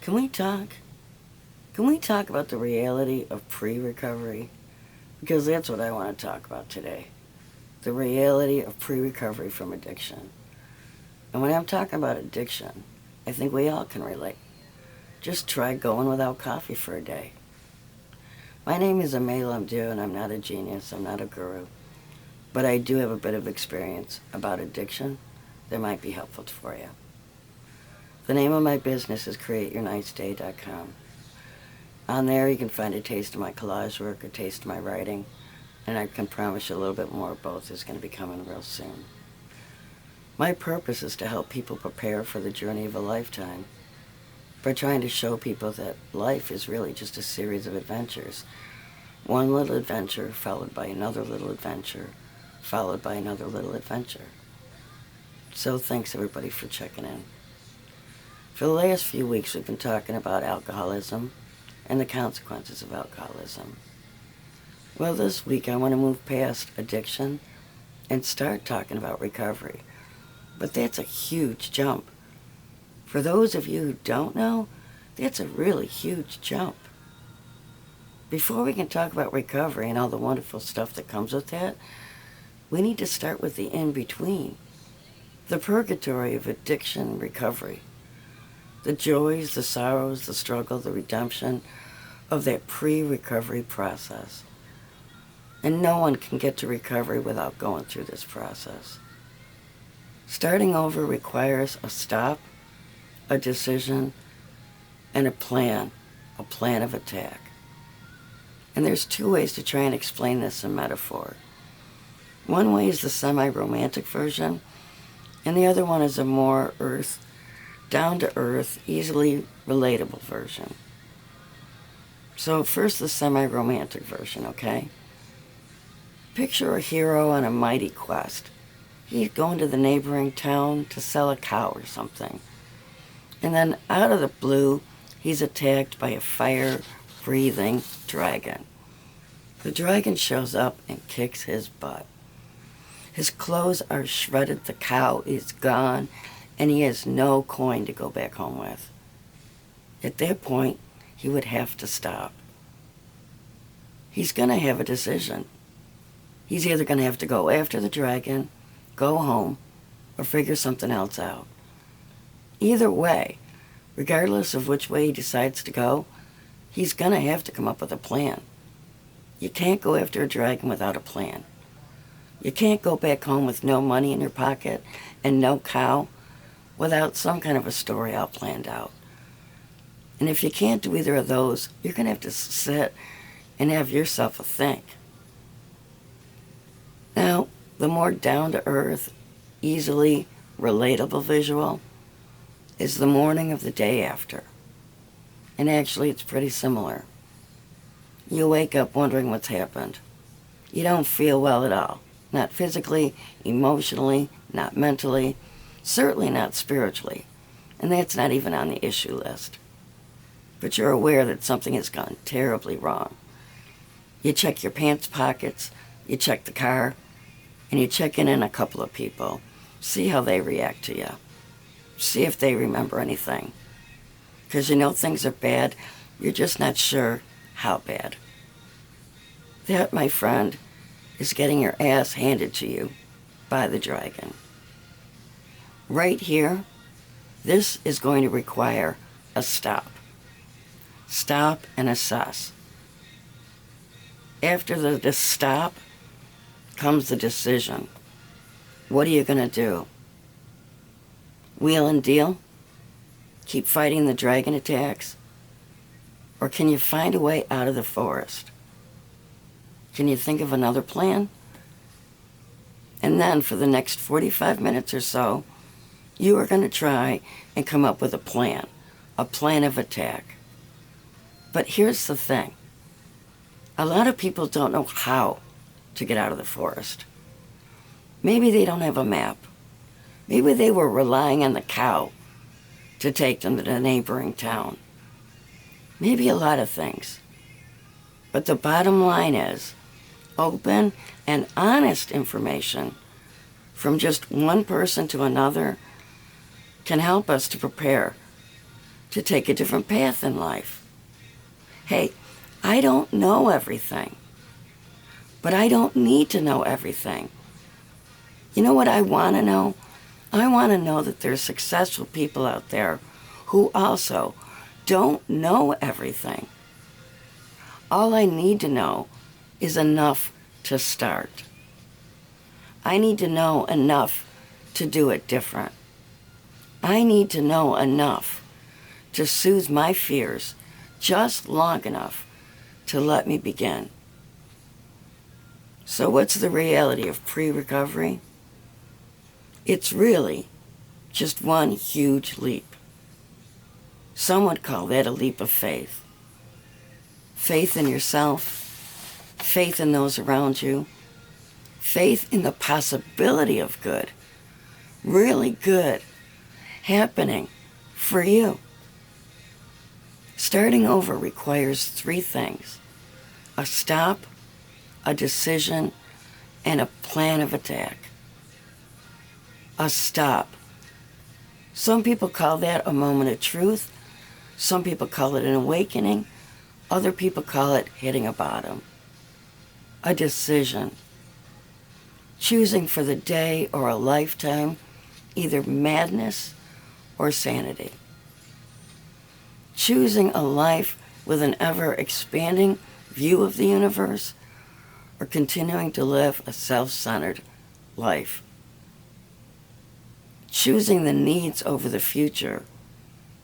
Can we talk? Can we talk about the reality of pre-recovery? Because that's what I want to talk about today. The reality of pre-recovery from addiction. And when I'm talking about addiction, I think we all can relate. Just try going without coffee for a day. My name is Emil Amdu, and I'm not a genius, I'm not a guru. But I do have a bit of experience about addiction that might be helpful for you. The name of my business is CreateYourNicesDay.com. On there you can find a taste of my collage work, a taste of my writing, and I can promise you a little bit more of both is going to be coming real soon. My purpose is to help people prepare for the journey of a lifetime by trying to show people that life is really just a series of adventures. One little adventure followed by another little adventure, followed by another little adventure. So thanks everybody for checking in. For the last few weeks we've been talking about alcoholism and the consequences of alcoholism. Well, this week I want to move past addiction and start talking about recovery. But that's a huge jump. For those of you who don't know, that's a really huge jump. Before we can talk about recovery and all the wonderful stuff that comes with that, we need to start with the in-between. The purgatory of addiction recovery. The joys, the sorrows, the struggle, the redemption of that pre-recovery process. And no one can get to recovery without going through this process. Starting over requires a stop, a decision, and a plan of attack. And there's two ways to try and explain this in metaphor. One way is the semi-romantic version, and the other one is a more down-to-earth, easily relatable version. So first the semi-romantic version, okay? Picture a hero on a mighty quest. He's going to the neighboring town to sell a cow or something. And then out of the blue, he's attacked by a fire-breathing dragon. The dragon shows up and kicks his butt. His clothes are shredded, the cow is gone, and he has no coin to go back home with. At that point, he would have to stop. He's going to have a decision. He's either going to have to go after the dragon, go home, or figure something else out. Either way, regardless of which way he decides to go, he's going to have to come up with a plan. You can't go after a dragon without a plan. You can't go back home with no money in your pocket and no cow without some kind of a story all planned out. And if you can't do either of those, you're going to have to sit and have yourself a think. Now, the more down-to-earth, easily relatable visual is the morning of the day after. And actually, it's pretty similar. You wake up wondering what's happened. You don't feel well at all. Not physically, emotionally, not mentally, certainly not spiritually. And that's not even on the issue list. But you're aware that something has gone terribly wrong. You check your pants pockets, you check the car, and you check in on a couple of people. See how they react to you. See if they remember anything. Because you know things are bad, you're just not sure how bad. That, my friend, is getting your ass handed to you by the dragon. Right here, this is going to require a stop. Stop and assess. After the stop comes the decision. What are you going to do? Wheel and deal? Keep fighting the dragon attacks? Or can you find a way out of the forest? Can you think of another plan? And then for the next 45 minutes or so, you are going to try and come up with a plan of attack. But here's the thing. A lot of people don't know how to get out of the forest. Maybe they don't have a map. Maybe they were relying on the cow to take them to the neighboring town. Maybe a lot of things. But the bottom line is, open and honest information from just one person to another can help us to prepare to take a different path in life. Hey, I don't know everything, but I don't need to know everything. You know what I want to know? I want to know that there's successful people out there who also don't know everything. All I need to know is enough to start. I need to know enough to do it different. I need to know enough to soothe my fears just long enough to let me begin. So what's the reality of pre-recovery? It's really just one huge leap. Some would call that a leap of faith. Faith in yourself, faith in those around you, faith in the possibility of good, really good, happening for you. Starting over requires 3 things: a stop, a decision, and a plan of attack. A stop. Some people call that a moment of truth. Some people call it an awakening. Other people call it hitting a bottom. A decision. Choosing for the day or a lifetime either madness or sanity. Choosing a life with an ever-expanding view of the universe, or continuing to live a self-centered life. Choosing the needs over the future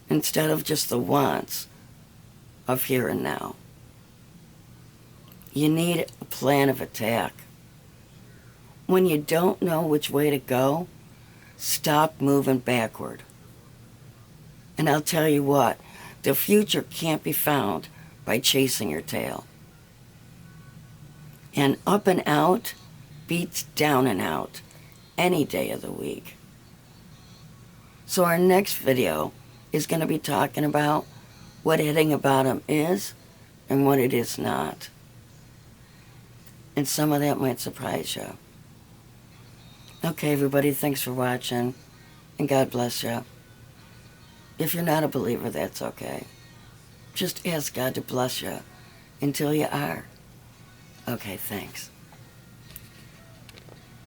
instead of just the wants of here and now. You need a plan of attack. When you don't know which way to go, stop moving backward. And I'll tell you what, the future can't be found by chasing your tail. And up and out beats down and out any day of the week. So our next video is going to be talking about what hitting a bottom is and what it is not. And some of that might surprise you. Okay, everybody, thanks for watching, and God bless you. If you're not a believer, that's okay. Just ask God to bless you until you are. Okay, thanks.